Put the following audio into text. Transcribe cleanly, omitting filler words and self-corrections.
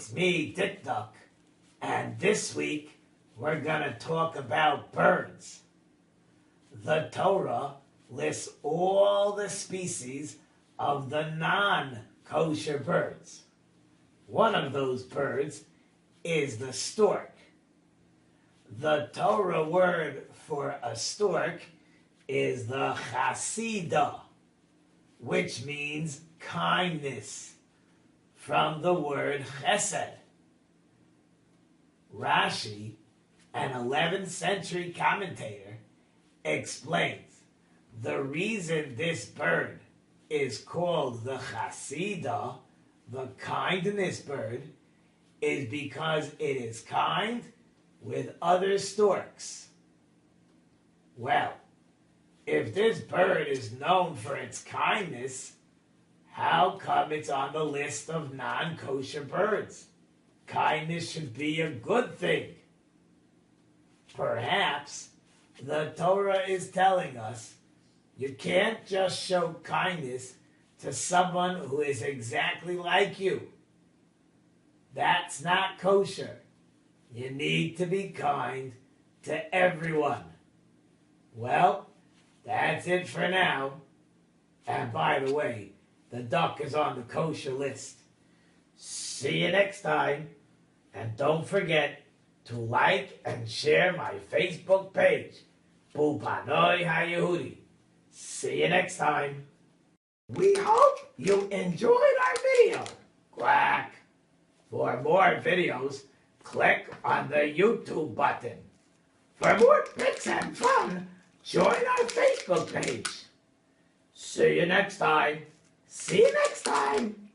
It's me, Dick Duck, and this week we're gonna talk about birds. The Torah lists all the species of the non-kosher birds. One of those birds is the stork. The Torah word for a stork is the chasida, which means kindness, from the word chesed. Rashi, an 11th century commentator, explains the reason this bird is called the chasida, the kindness bird, is because it is kind with other storks. Well, if this bird is known for its kindness, how come it's on the list of non-kosher birds? Kindness should be a good thing. Perhaps the Torah is telling us you can't just show kindness to someone who is exactly like you. That's not kosher. You need to be kind to everyone. Well, that's it for now. And by the way, the duck is on the kosher list. See you next time. And don't forget to like and share my Facebook page, Bupanoi HaYehudi. See you next time. We hope you enjoyed our video. Quack. For more videos, click on the YouTube button. For more pics and fun, join our Facebook page. See you next time. See you next time.